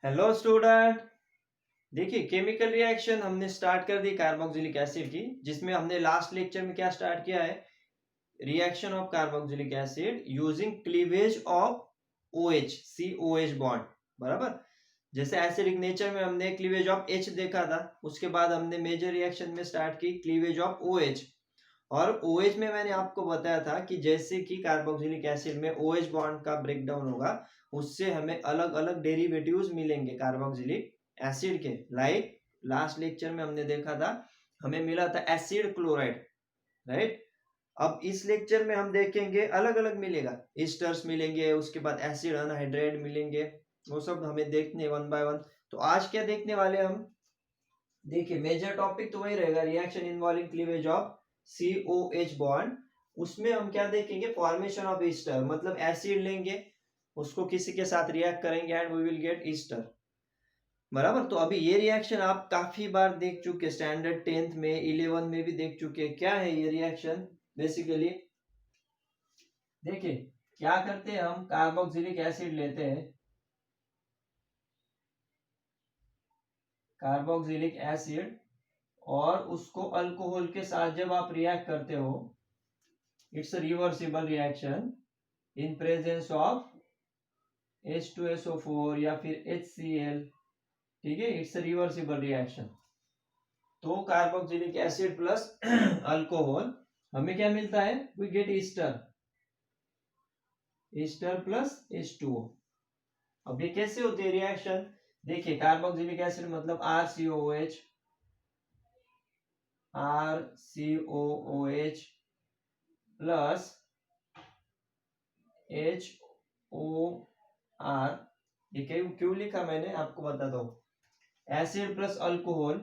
Hello student. देखिए chemical reaction हमने start कर दी कार्बोक्सिलिक एसिड की, जिसमें हमने लास्ट लेक्चर में क्या स्टार्ट किया है, reaction of carboxylic acid using cleavage of OH COH bond. बराबर, जैसे एसिडिक नेचर में हमने क्लीवेज ऑफ H देखा था, उसके बाद हमने मेजर रिएक्शन में स्टार्ट की क्लीवेज ऑफ OH। और OH में मैंने आपको बताया था कि जैसे कि कार्बोक्सिलिक एसिड में OH बॉन्ड का ब्रेकडाउन होगा, उससे हमें अलग अलग डेरिवेटिव्स मिलेंगे कार्बोक्सिलिक एसिड के। लाइक लास्ट लेक्चर में हमने देखा था, हमें मिला था एसिड क्लोराइड, राइट। अब इस लेक्चर में हम देखेंगे अलग अलग मिलेगा, ईस्टर्स मिलेंगे, उसके बाद एसिड अनहाइड्राइड मिलेंगे, वो सब हमें देखने वन बाय वन। तो आज क्या देखने वाले हम, देखिए मेजर टॉपिक तो वही रहेगा, reaction involving cleavage of COH bond. उसमें हम क्या देखेंगे, फॉर्मेशन ऑफ ईस्टर, मतलब एसिड लेंगे, उसको किसी के साथ रिएक्ट करेंगे and we will get ester. बराबर, तो अभी ये रिएक्शन आप काफी बार देख चुके, स्टैंडर्ड 10th में 11 में भी देख चुके। क्या है ये रिएक्शन, बेसिकली देखिए क्या करते हैं, हम कार्बोक्सिलिक एसिड लेते हैं, कार्बोक्सिलिक एसिड, और उसको अल्कोहल के साथ जब आप रिएक्ट करते हो, it's a reversible reaction in presence of H2SO4 या फिर HCl। ठीक है, इट्स अ रिवर्सिबल रिएक्शन। तो कार्बोक्सिलिक एसिड प्लस अल्कोहल, हमें क्या मिलता है, we get ester, ester plus H2O। अब ये कैसे होती है रिएक्शन, देखिए कार्बोक्सिलिक एसिड मतलब RCOOH, RCOOH प्लस HOR। ये क्यों लिखा मैंने आपको बताता हूँ, एसिड प्लस अल्कोहल,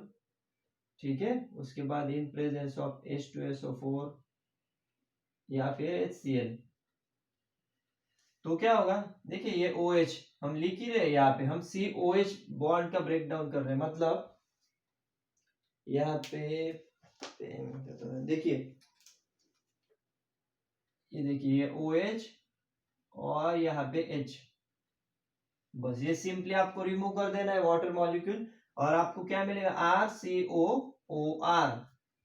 ठीक है, उसके बाद इन प्रेजेंस ऑफ H2SO4 या फिर HCl। तो क्या होगा, देखिए ये OH हम लिख ही रहे, यहाँ पे हम COH बॉन्ड का ब्रेक डाउन कर रहे हैं, मतलब यहाँ पे देखिए, ये देखिए ये OH और यहाँ पे H, बस ये सिंपली आपको रिमूव कर देना है वाटर मॉलिक्यूल, और आपको क्या मिलेगा, RCOOR,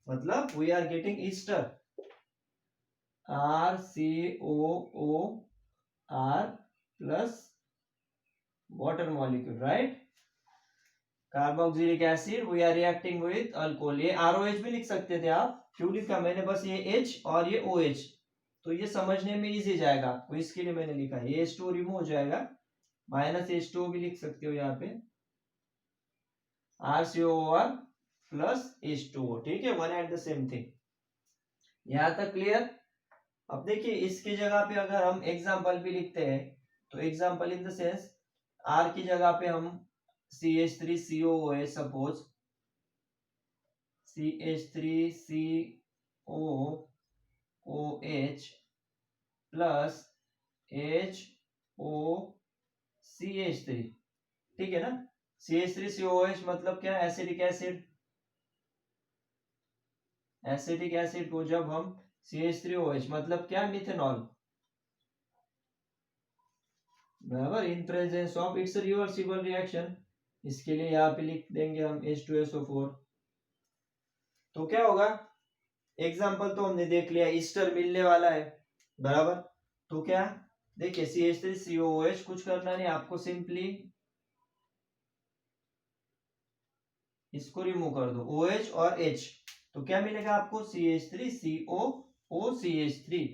मतलब we are getting ester, RCOOR plus water molecule, right. Carboxylic acid we are reacting with alcohol, ये ROH भी लिख सकते थे आप, क्यों लिखा मैंने, बस ये H और ये OH, तो ये समझने में इजी जाएगा आपको, इसके लिए मैंने लिखा है। ये H2O रिमूव हो जाएगा, माइनस H2O भी लिख सकते हो यहाँ पे, RCOR प्लस H2O, ठीक है, one and the same thing. यहाँ तक क्लियर। अब देखिए इसकी जगह पे अगर हम एग्जाम्पल भी लिखते हैं, तो example in the sense, R की जगह पे हम CH3COOH, suppose CH3COOH plus HOCH3, ठीक है ना। CH3COOH मतलब क्या, एसिडिक एसिड, एसिडिक एसिड को जब हम CH3OH मतलब क्या, मिथेनॉल, बराबर, इन presence of, it's reversible reaction, इसके लिए यहाँ पे लिख देंगे हम H2SO4। तो क्या होगा, एग्जाम्पल तो हमने देख लिया, ईस्टर मिलने वाला है, बराबर। तो क्या, देखिए CH3COOH, कुछ करना नहीं आपको, सिंपली इसको रिमूव कर दो, OH और H, तो क्या मिलेगा आपको, CH3COOCH3,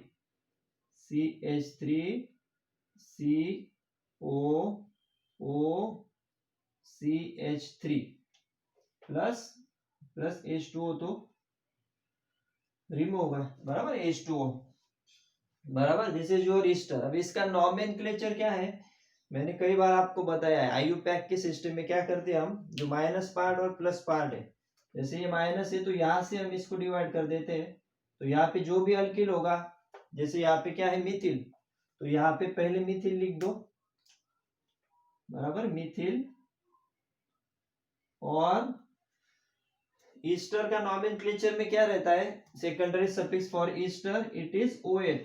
CH3COOCH3 plus plus H2O तो रिमूव होगा, बराबर, H2O, बराबर, दिस इज योर ईस्टर। अब इसका नॉमेनक्लेचर क्या है, मैंने कई बार आपको बताया है, IUPAC के सिस्टम में क्या करते हैं हम, जो माइनस पार्ट और प्लस पार्ट है, जैसे ये माइनस है तो यहाँ से हम इसको डिवाइड कर देते हैं, तो यहाँ पे जो भी अल्किल होगा, जैसे यहाँ पे क्या है, मिथिल, तो यहाँ पे पहले मिथिल लिख दो, बराबर, मिथिल, और ईस्टर का नॉमेनक्लेचर में क्या रहता है, secondary suffix for Easter, it is OH,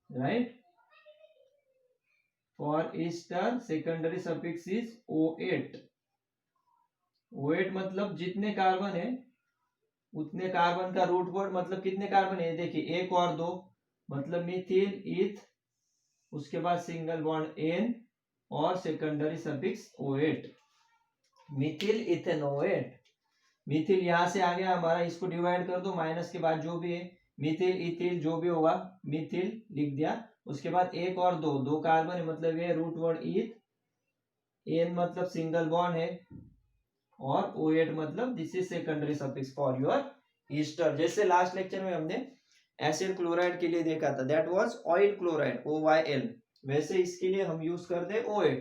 right. For Easter secondary suffix is O8। O8 मतलब जितने कार्बन है उतने कार्बन का रूट वर्ड, मतलब कितने कार्बन है देखिए 1 और 2, मतलब मिथिल ईथ, उसके बाद सिंगल बॉन्ड N और secondary suffix O8, Mithil ethanoate. Mithil यहां से आ गया हमारा, इसको डिवाइड कर दो, माइनस के बाद जो भी है मिथिल इथिल जो भी होगा मिथिल लिख दिया। उसके बाद 1 और 2, 2 कार्बन है मतलब ये रूट वर्ड ईथ, N मतलब सिंगल बॉन्ड है, और O8 मतलब this is secondary suffix for your Easter. जैसे लास्ट लेक्चर में हमने एसिड क्लोराइड के लिए देखा था, that was oil chloride OYL, वैसे इसके लिए हम यूज कर दे O8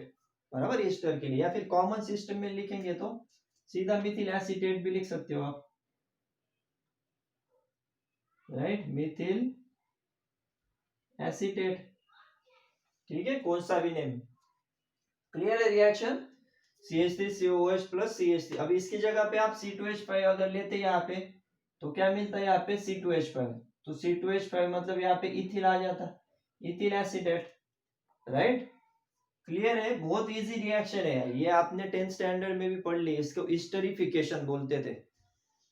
बराबर ईस्टर के लिए। या फिर कॉमन सिस्टम में लिखेंगे तो सीधा मिथिल एसीटेट भी लिख सकते हो आप, राइट, मिथिल एसीटेट, ठीक है, कौन सा भी नेम। क्लियर है रिएक्शन CH3COOH प्लस CH3। अब इसकी जगह पे आप C2H5 अगर लेते यहाँ पे तो क्या मिलता है यहाँ पे C2H5, तो C2H5 मतलब यहाँ पे इथिल आ जाता, इथिल एसीटेट, राइट। क्लियर है, बहुत इजी रिएक्शन है ये, आपने 10th स्टैंडर्ड में भी पढ़ ली, इसको ईस्टरिफिकेशन बोलते थे,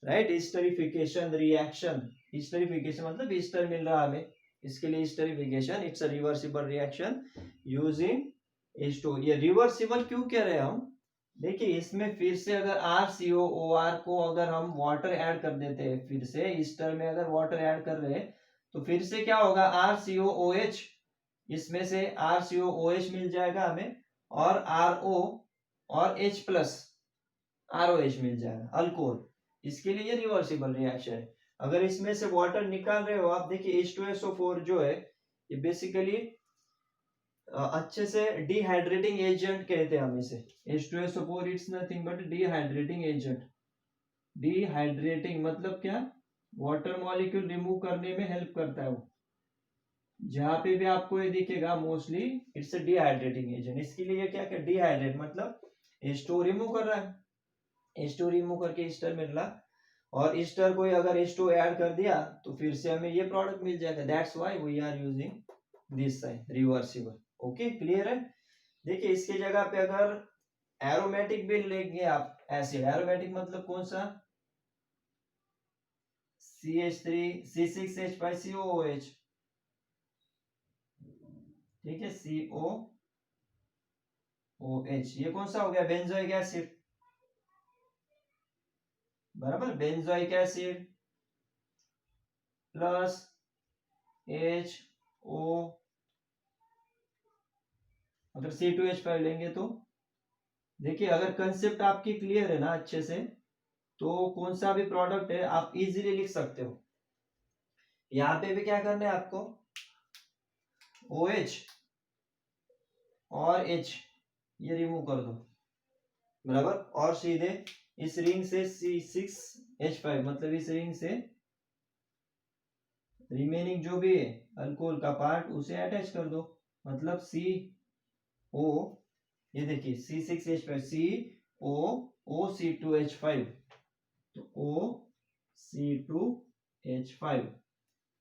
राइट। ईस्टरिफिकेशन रिएक्शन, ईस्टरिफिकेशन मतलब ईस्टर मिल रहा हमें, इसके लिए esterification, it's a reversible reaction using H2। ये रिवर्सिबल क्यों कह रहे हैं हम, देखिए इसमें फिर से अगर RCOOR को अगर हम वाटर ऐड कर देते हैं, फिर से ईस्टर में अगर वाटर ऐड कर रहे हैं तो फिर से क्या होगा RCOOH, इसमें से RCOOH मिल जाएगा हमें, और RO और H प्लस ROH मिल जाएगा, अल्कोहल। इसके लिए ये रिवर्सिबल रिएक्शन है। अगर इसमें से वाटर निकाल रहे हो आप, देखिए H2SO4 जो है ये बेसिकली अच्छे से डिहाइड्रेटिंग एजेंट कहते हैं हम इसे। H2SO4 it's nothing but dehydrating agent. Dehydrating मतलब क्या, वाटर मॉलिक्यूल रिमूव करने में हेल्प करता है वो, जहां पे भी आपको ये दिखेगा mostly it's a dehydrating agent. इसके लिए क्या क्या डिहाइड्रेट मतलब H2 रिमूव कर रहा है, H2 रिमूव करके ईस्टर मिल रहा, और ईस्टर को अगर H2 ऐड कर दिया तो फिर से हमें ये प्रोडक्ट मिल जाएगा, that's why we are using this sign reversible. Okay clear है। देखिए इसकी जगह पे अगर एरोमेटिक भी लेंगे आप एसिड, एरोमेटिक मतलब कौन सा CH3 C6H5COOH, ठीक है, COOH, ये कौन सा हो गया बेंजोइक एसिड, बराबर, बेंजोइक एसिड प्लस HO, अगर C2H5 लेंगे तो देखिए अगर कंसेप्ट आपकी क्लियर है ना अच्छे से, तो कौन सा भी प्रोडक्ट है आप इजीली लिख सकते हो। यहाँ पे भी क्या करना है आपको, OH और H ये रिमूव कर दो, बराबर, और सीधे इस रिंग से C6H5 मतलब इस रिंग से रिमेनिंग जो भी है अल्कोहल का पार्ट उसे अटैच कर दो, मतलब CO, ये देखिए C6H5 COOC2H5, तो OC2H5,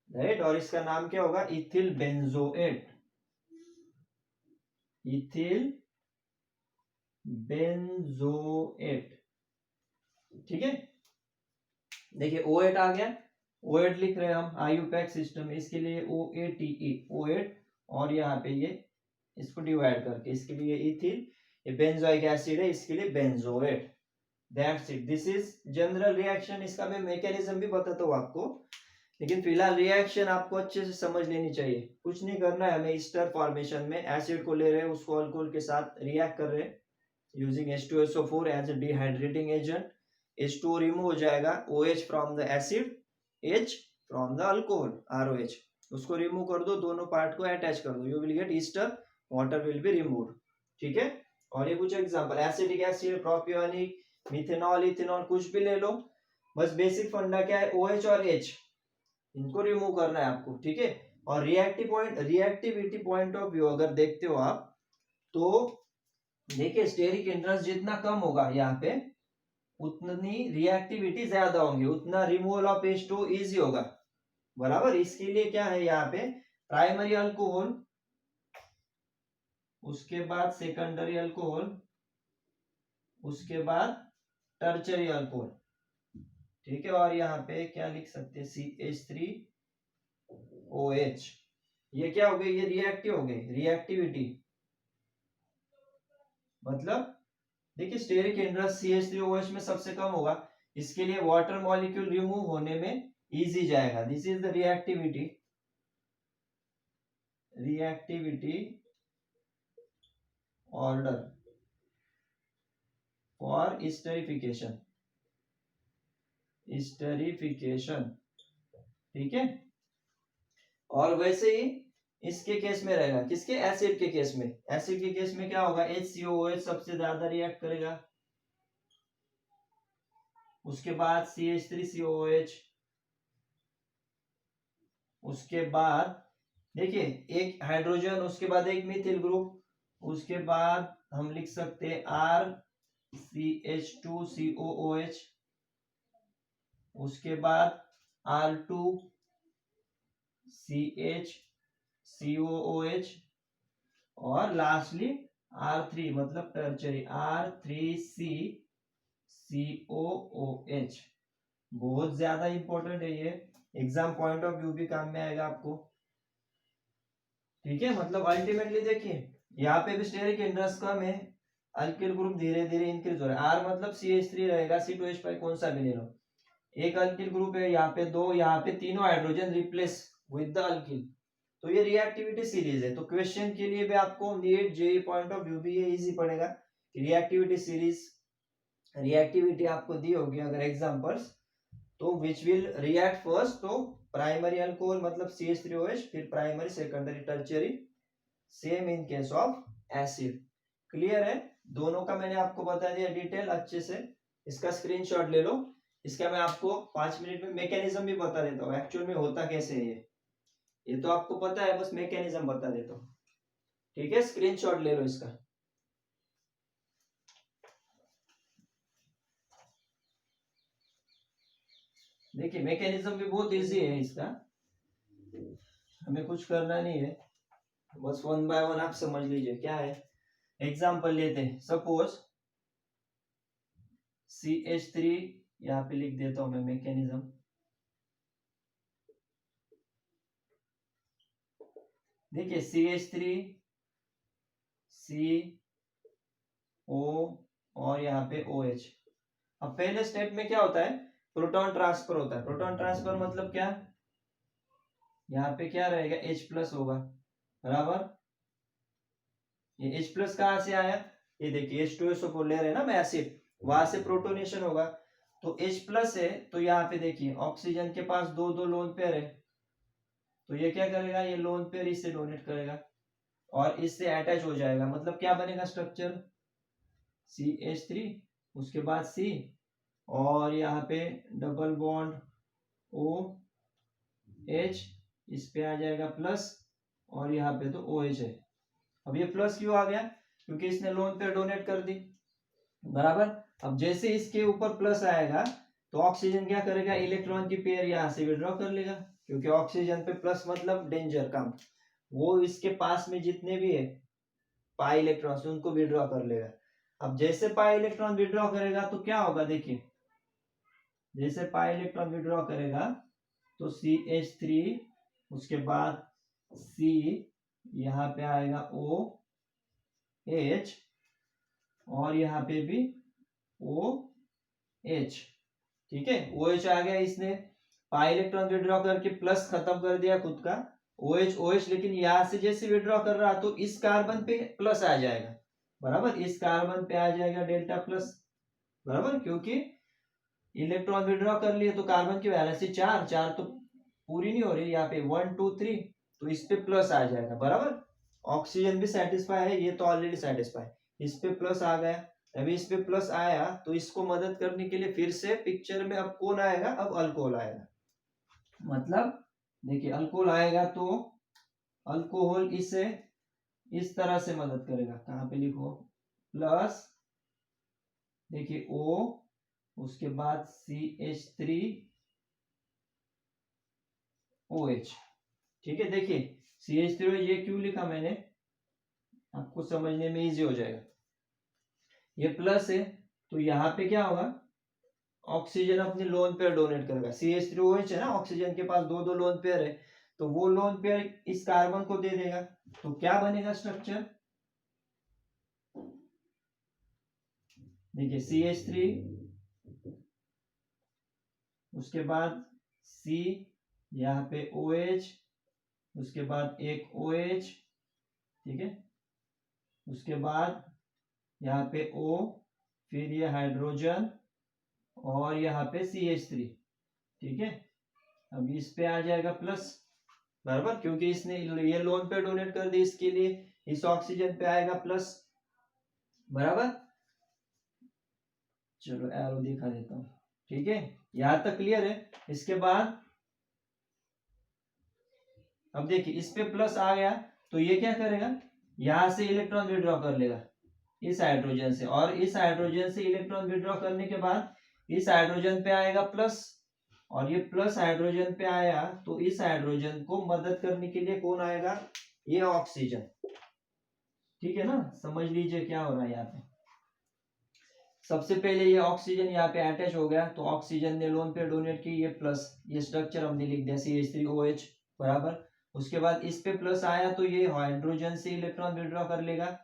राइट, और इसका नाम क्या होगा इथिल बेंजोएट, इथिल बेंजोएट, ठीक है। देखिए O8 आ गया, O8 लिख रहे हैं हम आयुपैक सिस्टम में, इसके लिए OATE O8, और यहाँ पे ये इसको डिवाइड करके इसके लिए इथिल, ये बेंजोइक एसिड है इसके लिए benzoate, that's it, this is general reaction. इसका मैं मैकेनिज्म भी बताता हूँ आपको, लेकिन फिलहाल रिएक्शन आपको अच्छे से समझ लेनी चाहिए। कुछ नहीं करना है हमें, ईस्टर फॉर्मेशन में एसिड को ले रहे हैं उसको अल्कोहल के साथ रिएक्ट कर रहे हैं using H2SO4 as a dehydrating agent, H2 remove हो जाएगा, OH from the acid, H from the alcohol ROH, उसको रिमूव कर दो, दोनों पार्ट को अटैच कर दो, you will get ester, water will be removed, ठीक है। और ये कुछ example acidic acid, propionic, methanol, ethanol, कुछ भी ले लो, बस बेसिक फंडा क्या है OH और H, इनको रिमूव करना है आपको, ठीक है। और रिएक्टिविटी पॉइंट ऑफ व्यू अगर देखते हो आप, तो देखिए स्टेरिक इंट्रेंस जितना कम होगा यहाँ पे उतनी रिएक्टिविटी ज्यादा होंगी, उतना रिमूवल ऑफ H2 इजी होगा, बराबर। इसके लिए क्या है यहाँ पे प्राइमरी अल्कोहल उसके बाद सेकेंडरी अल्कोहल, उसके बाद टर्चरी अल्कोहल, ठीक है। और यहाँ पे क्या लिख सकते हैं, CH3OH। ये क्या हो गई, ये रिएक्टिव हो गई, रिएक्टिविटी। मतलब देखिए स्टेरिक हिंड्रेंस CH3OH में सबसे कम होगा, इसके लिए वाटर मॉलिक्यूल रिमूव होने में इजी जाएगा। This is the reactivity, reactivity order for esterification, esterification, ठीक है। और वैसे ही इसके केस में रहेगा, किसके, एसिड के केस में। एसिड के केस में क्या होगा, HCOOH सबसे ज्यादा रिएक्ट करेगा, उसके बाद CH3COOH, उसके बाद देखिए एक हाइड्रोजन, उसके बाद एक मिथिल ग्रुप, उसके बाद हम लिख सकते हैं RCH2COOH, उसके बाद R2CHCOOH, और लास्टली R3 मतलब टर्चरी R3CCOOH। बहुत ज्यादा इंपॉर्टेंट है ये, एग्जाम पॉइंट ऑफ व्यू भी काम में आएगा आपको, ठीक है। मतलब अल्टीमेटली देखिए यहाँ पे भी स्टेरिक हिंड्रेंस कम है, अल्किल ग्रुप धीरे धीरे इंक्रीज हो रहा है। R मतलब CH3 रहेगा, C2H5 कौन सा भी ले लो, एक अल्किल ग्रुप है, यहाँ पे दो, यहाँ पे तीनों hydrogen replace with the alkyl, तो ये रिएक्टिविटी सीरीज है। तो क्वेश्चन के लिए भी आपको NEET JEE point of view भी ये इजी पड़ेगा, रिएक्टिविटी सीरीज, रिएक्टिविटी आपको दी होगी अगर एग्जांपल्स, तो विच विल रिएक्ट फर्स्ट, तो प्राइमरी अल्कोहल मतलब CH3OH, फिर primary secondary tertiary, same in case of acid. Clear है, दोनों का मैंने आपको बता दिया डिटेल अच्छे से, इसका स्क्रीनशॉट ले लो। इसका मैं आपको 5 मिनट में मैकेनिज्म भी बता देता हूँ, एक्चुअल में होता कैसे है ये तो आपको पता है, बस मैकेनिज्म बता देता हूँ, ठीक है। स्क्रीनशॉट ले लो इसका। देखिए मैकेनिज्म भी बहुत इजी है इसका, हमें कुछ करना नहीं है, बस वन बाय वन आप समझ लीजिए क्या है। एग्जाम्पल लेते हैं, सपोज CH3, यहाँ पे लिख देता हूं मैं मैकेनिज्म, देखिए CH3 CO और यहाँ पे OH। अब पहले स्टेप में क्या होता है, प्रोटॉन ट्रांसफर होता है। प्रोटॉन ट्रांसफर मतलब क्या, यहाँ पे क्या रहेगा, H+ होगा, बराबर। ये H+ कहाँ से आया, ये देखिए H2SO4 ले रहे हैं ना मैं एसिड, वहां से प्रोटोनेशन होगा, तो H+ है, तो यहाँ पे देखिए ऑक्सीजन के पास दो दो लोन पेयर है, तो ये क्या करेगा, ये लोन पेयर इससे डोनेट करेगा और इससे अटैच हो जाएगा, मतलब क्या बनेगा स्ट्रक्चर, CH3, उसके बाद C, और यहाँ पे डबल बॉन्ड OH, इस पे आ जाएगा प्लस, और यहाँ पे तो OH है। अब ये प्लस क्यों आ गया, क्योंकि इसने लोन पेयर डोनेट कर दी, बराबर। अब जैसे इसके ऊपर प्लस आएगा तो ऑक्सीजन क्या करेगा, इलेक्ट्रॉन की पेयर यहाँ से विड्रॉ कर लेगा, क्योंकि ऑक्सीजन पे प्लस मतलब डेंजर कम, वो इसके पास में जितने भी है पाई इलेक्ट्रॉन उनको विड्रॉ कर लेगा। अब जैसे पाई इलेक्ट्रॉन विड्रॉ करेगा तो क्या होगा, देखिए जैसे पाई इलेक्ट्रॉन विड्रॉ करेगा तो CH3, उसके बाद C, यहाँ पे आएगा OH, और यहाँ पे भी OH, ठीक है। OH आ गया, इसने पाई इलेक्ट्रॉन विड्रॉ करके प्लस खत्म कर दिया खुद का, OH OH, लेकिन यहां से जैसे विड्रॉ कर रहा तो इस कार्बन पे प्लस आ जाएगा, बराबर, इस कार्बन पे आ जाएगा डेल्टा प्लस, बराबर, क्योंकि इलेक्ट्रॉन विड्रॉ कर लिए तो कार्बन की वैलेंसी 4 4 तो पूरी नहीं हो रही, यहाँ पे 1 2 3, तो इस पे प्लस आ जाएगा, बराबर। ऑक्सीजन भी सेटिस्फाई है, ये तो ऑलरेडी सेटिस्फाई, इस पे प्लस आ गया। अभी इस पे प्लस आया तो इसको मदद करने के लिए फिर से पिक्चर में अब कौन आएगा, अब अल्कोहल आएगा, मतलब देखिए अल्कोहल आएगा तो अल्कोहल इसे इस तरह से मदद करेगा, कहां पे लिखो, प्लस, देखिए O, उसके बाद CH3OH, ठीक है। देखिए CH3, ये क्यों लिखा मैंने, आपको समझने में इजी हो जाएगा। ये प्लस है तो यहाँ पे क्या होगा, ऑक्सीजन अपने लोन पेयर डोनेट करेगा। CH3OH है ना, ऑक्सीजन के पास दो दो लोन पेयर है, तो वो लोन पेयर इस कार्बन को दे देगा। तो क्या बनेगा स्ट्रक्चर, देखिए CH3, उसके बाद C, यहाँ पे OH, उसके बाद एक OH, ठीक है, उसके बाद यहाँ पे O, फिर ये हाइड्रोजन और यहाँ पे CH3, ठीक है। अब इस पे आ जाएगा प्लस, बराबर, क्योंकि इसने ये लोन पे डोनेट कर दी, इसके लिए इस ऑक्सीजन पे आएगा प्लस, बराबर। चलो एरो दिखा देता हूं, ठीक है, यहां तक क्लियर है। इसके बाद अब देखिए इस पे प्लस आ गया तो ये क्या करेगा, यहां से इलेक्ट्रॉन विड्रॉ कर लेगा इस हाइड्रोजन से, और इस हाइड्रोजन से इलेक्ट्रॉन विड्रॉ करने के बाद इस हाइड्रोजन पे आएगा प्लस, और ये प्लस हाइड्रोजन पे आया तो इस हाइड्रोजन को मदद करने के लिए कौन आएगा, ये ऑक्सीजन, ठीक है ना। समझ लीजिए क्या हो रहा है यहाँ पे। सबसे पहले ये ऑक्सीजन यहाँ पे अटैच हो गया, तो ऑक्सीजन ने लोन पे डोनेट की, ये प्लस, ये स्ट्रक्चर हमने लिख दिया CH3OH, बराबर। उसके बाद इस पे प्लस आया तो ये हाइड्रोजन से इलेक्ट्रॉन विड्रॉ कर लेगा,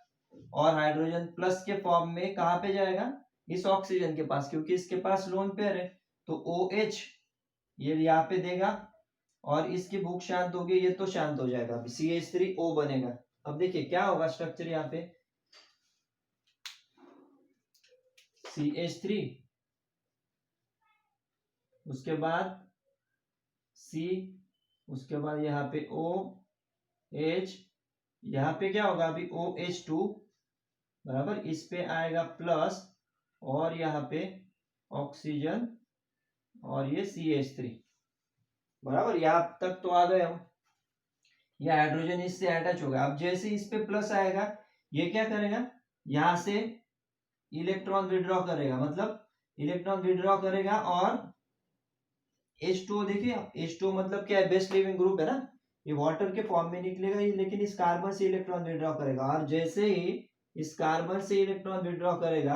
और हाइड्रोजन प्लस के फॉर्म में कहाँ पे जाएगा, इस ऑक्सीजन के पास, क्योंकि इसके पास लोन पेयर है, तो OH ये यहाँ पे देगा, और इसकी भूख शांत होगी, ये तो शांत हो जाएगा, CH3O बनेगा। अब देखिए क्या होगा स्ट्रक्चर यहाँ पे, CH3, उसके बाद C, उसके बाद यहाँ पे OH, यहाँ पे क्या होगा अभी OH2, बराबर, इस पे आएगा प्लस, और यहाँ पे ऑक्सीजन, और ये CH3, बराबर। यहाँ तक तो आ गए हम, ये हाइड्रोजन इससे अटैच होगा। अब जैसे इस पे प्लस आएगा, ये क्या करेगा, यहां से इलेक्ट्रॉन विड्रॉ करेगा, मतलब इलेक्ट्रॉन विड्रॉ करेगा, और H2O, देखिए H2O मतलब क्या है, बेस्ट लिविंग ग्रुप है ना, ये वाटर के फॉर्म में निकलेगा ये, लेकिन इस कार्बन से इलेक्ट्रॉन विड्रॉ करेगा, और जैसे ही इस कार्बन से इलेक्ट्रॉन विड्रॉ करेगा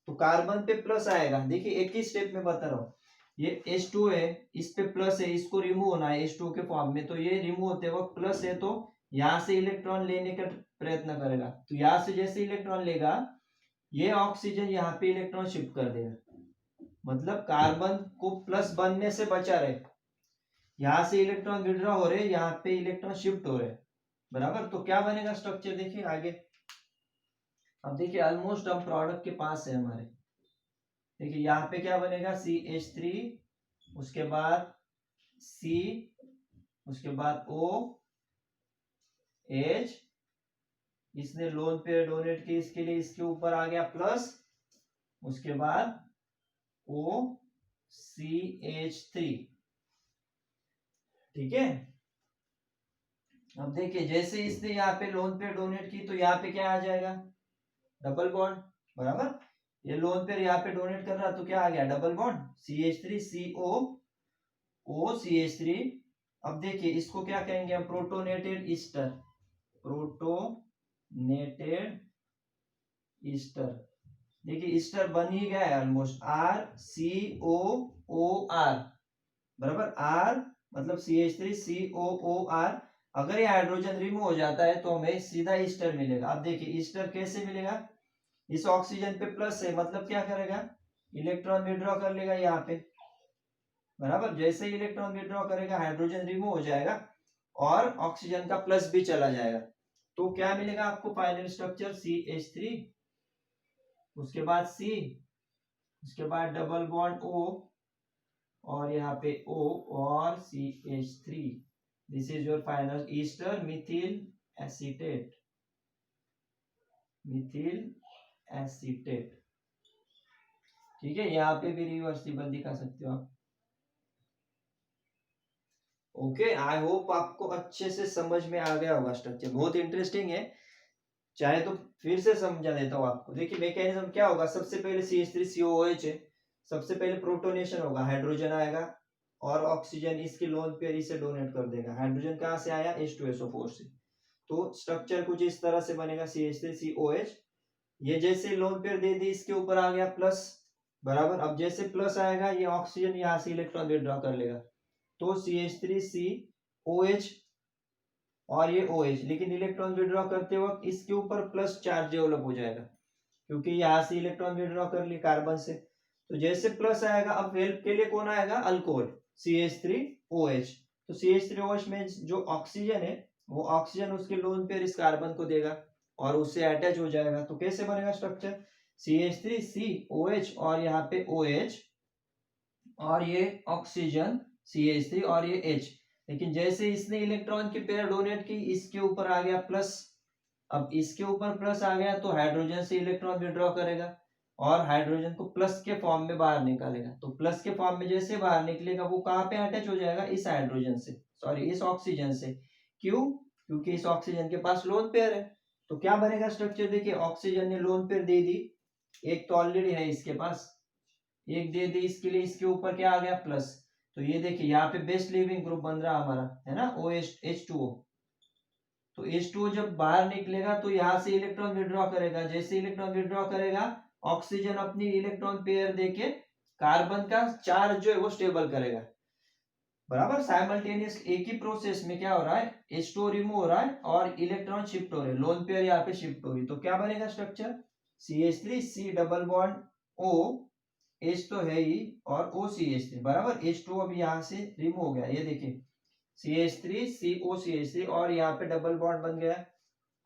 तो कार्बन पे प्लस आएगा। देखिए एक ही स्टेप में बता रहा हूँ, ये H2 है, इस पे प्लस है, इसको रिमूव होना है H2 के फॉर्म में, तो ये रिमूव होते वक्त प्लस है, तो यहाँ से इलेक्ट्रॉन लेने का प्रयत्न करेगा, तो यहाँ से जैसे इलेक्ट्रॉन लेगा, ये ऑक्सीजन यहाँ पे इलेक्ट्रॉन शिफ्ट कर देगा, मतलब कार्बन को प्लस बनने से बचा रहे, यहां से इलेक्ट्रॉन विड्रॉ हो रहे, यहाँ पे इलेक्ट्रॉन शिफ्ट हो रहे, बराबर। तो क्या बनेगा स्ट्रक्चर, देखिए आगे। अब देखिए ऑलमोस्ट हम प्रोडक्ट के पास है हमारे, देखिए यहाँ पे क्या बनेगा, CH3, उसके बाद C, उसके बाद OH, इसने लोन पेयर डोनेट की, इसके लिए इसके ऊपर आ गया प्लस, उसके बाद OCH3, ठीक है। अब देखिए जैसे इसने यहाँ पे लोन पेयर डोनेट की तो यहाँ पे क्या आ जाएगा, डबल बॉन्ड, बराबर। ये लोन पेयर यहाँ पे डोनेट कर रहा तो क्या आ गया, डबल बॉन्ड, CH3CO OCH3। अब देखिए इसको क्या कहेंगे हम, प्रोटोनेटेड ईस्टर, प्रोटोनेटेड ईस्टर। देखिए ईस्टर बन ही गया है ऑलमोस्ट, RCOOR, बराबर, R मतलब CH3COOR। अगर ये हाइड्रोजन रिमूव हो जाता है तो हमें सीधा ईस्टर मिलेगा। अब देखिए ईस्टर कैसे मिलेगा, इस ऑक्सीजन पे प्लस है, मतलब क्या करेगा, इलेक्ट्रॉन विड्रॉ कर लेगा यहाँ पे, बराबर। जैसे ही इलेक्ट्रॉन विड्रॉ करेगा हाइड्रोजन रिमूव हो जाएगा, और ऑक्सीजन का प्लस भी चला जाएगा, तो क्या मिलेगा आपको फाइनल स्ट्रक्चर, CH3, उसके बाद C, उसके बाद डबल बॉन्ड O, और यहाँ पे O और CH3। This is your final Easter Mithil acetate, Mithil acetate, ठीक है। यहाँ पे भी रिवर्सिबल दिखा सकते हो आप। ओके, आई होप आपको अच्छे से समझ में आ गया होगा स्ट्रक्चर, बहुत इंटरेस्टिंग है, चाहे तो फिर से समझा देता हूँ आपको। देखिए मैकेनिज्म क्या होगा, सबसे पहले CH3COOH है, सबसे पहले प्रोटोनेशन होगा, हाइड्रोजन आएगा और ऑक्सीजन इसकी लोन पेयर इसे डोनेट कर देगा। हाइड्रोजन कहाँ से आया, H2SO4 से। तो स्ट्रक्चर कुछ इस तरह से बनेगा CH3COH। ये जैसे लोन पेयर दे दी इसके ऊपर आ गया प्लस, बराबर। अब जैसे प्लस आएगा ये ऑक्सीजन यहाँ से इलेक्ट्रॉन विड्रॉ कर लेगा, तो CH3COH और ये OH, लेकिन इलेक्ट्रॉन विड्रॉ करते वक्त इसके ऊपर प्लस चार्ज डेवलप हो जाएगा क्योंकि यहाँ से इलेक्ट्रॉन विड्रॉ कर लिए कार्बन से। तो जैसे प्लस आएगा, अब हेल्प के लिए कौन आएगा, अल्कोहल CH3OH। तो CH3OH में जो ऑक्सीजन है वो ऑक्सीजन उसके लोन पेयर इस कार्बन को देगा और उससे अटैच हो जाएगा। तो कैसे बनेगा स्ट्रक्चर, CH3COH और यहाँ पे OH और ये ऑक्सीजन CH3 और ये H। लेकिन जैसे इसने इलेक्ट्रॉन की पेयर डोनेट की, इसके ऊपर आ गया प्लस। अब इसके ऊपर प्लस आ गया तो हाइड्रोजन से इलेक्ट्रॉन विड्रॉ करेगा और हाइड्रोजन को प्लस के फॉर्म में बाहर निकालेगा। तो प्लस के फॉर्म में जैसे बाहर निकलेगा वो कहाँ पे अटैच हो जाएगा, इस हाइड्रोजन से, सॉरी इस ऑक्सीजन से। क्यों, क्योंकि इस ऑक्सीजन के पास लोन पेयर है। तो क्या बनेगा स्ट्रक्चर, देखिए ऑक्सीजन ने लोन पेयर दे दी, एक तो ऑलरेडी है इसके पास, एक दे दी इसके लिए, इसके ऊपर क्या आ गया प्लस। तो ये देखिए यहाँ पे बेस्ट लिविंग ग्रुप बन रहा हमारा, है ना, OH2O। तो H2O जब बाहर निकलेगा तो यहाँ से इलेक्ट्रॉन विड्रॉ करेगा, जैसे इलेक्ट्रॉन विड्रॉ करेगा ऑक्सीजन अपनी इलेक्ट्रॉन पेयर देके कार्बन का चार्ज जो है वो स्टेबल करेगा, बराबर। साइमल्टेनियस एक ही प्रोसेस में क्या हो रहा है, H2O रिमूव हो रहा है और इलेक्ट्रॉन शिफ्ट हो रहे हैं, लोन पेयर यहाँ पे शिफ्ट हो रही। तो क्या बनेगा structure, CH3C double bond O, H तो है ही, और OCH3, बराबर। H2O अब यहाँ से रिमूव हो गया, ये देखिए CH3COCH3 और यहाँ पे डबल बॉन्ड बन गया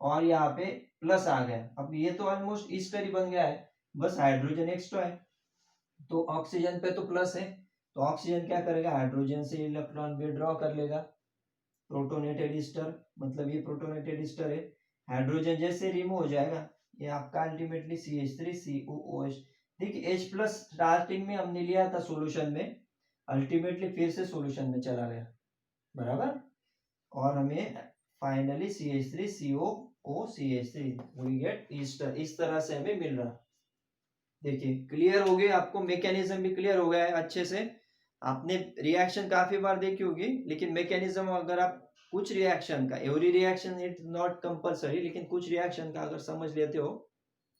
और यहाँ पे प्लस आ गया। अब ये तो ऑलमोस्ट इस तरह बन गया है, बस हाइड्रोजन एक्स्ट्रा है। तो ऑक्सीजन पे तो प्लस है, तो ऑक्सीजन क्या करेगा, हाइड्रोजन से इलेक्ट्रॉन विड्रॉ कर लेगा, प्रोटोनेटेड ईस्टर, मतलब ये प्रोटोनेटेड ईस्टर है। हाइड्रोजन जैसे रिमूव हो जाएगा ये आपका अल्टीमेटली CH3COOH। देखिए H प्लस स्टार्टिंग में हमने लिया था सॉल्यूशन में, अल्टीमेटली फिर से सॉल्यूशन में चला गया, बराबर। और हमें finally CH3COOCH3 we get Easter, इस तरह से हमें मिल रहा। देखिए क्लियर हो गया आपको, मैकेनिज्म भी क्लियर हो गया है अच्छे से। आपने रिएक्शन काफी बार देखी होगी, लेकिन मैकेनिज्म अगर आप कुछ रिएक्शन का, every reaction it not compulsory, लेकिन कुछ रिएक्शन का अगर समझ लेते हो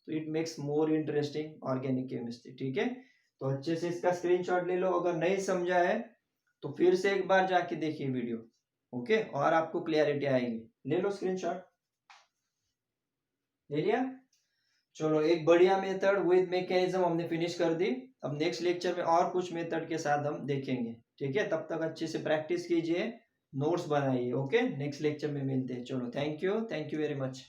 तो it makes more interesting organic chemistry, ठीक है। तो अच्छे से इसका स्क्रीनशॉट ले लो, अगर नहीं समझा है तो फिर से एक बार जाके देखिए वीडियो, ओके, और आपको क्लियरिटी आएगी। ले लो स्क्रीनशॉट, ले लिया। चलो एक बढ़िया मेथड विद मैकेनिज्म हमने फिनिश कर दी। अब नेक्स्ट लेक्चर में और कुछ मेथड के साथ हम देखेंगे, ठीक है। तब तक अच्छे से प्रैक्टिस कीजिए, नोट्स बनाइए, ओके। नेक्स्ट लेक्चर में मिलते हैं, चलो थैंक यू वेरी मच।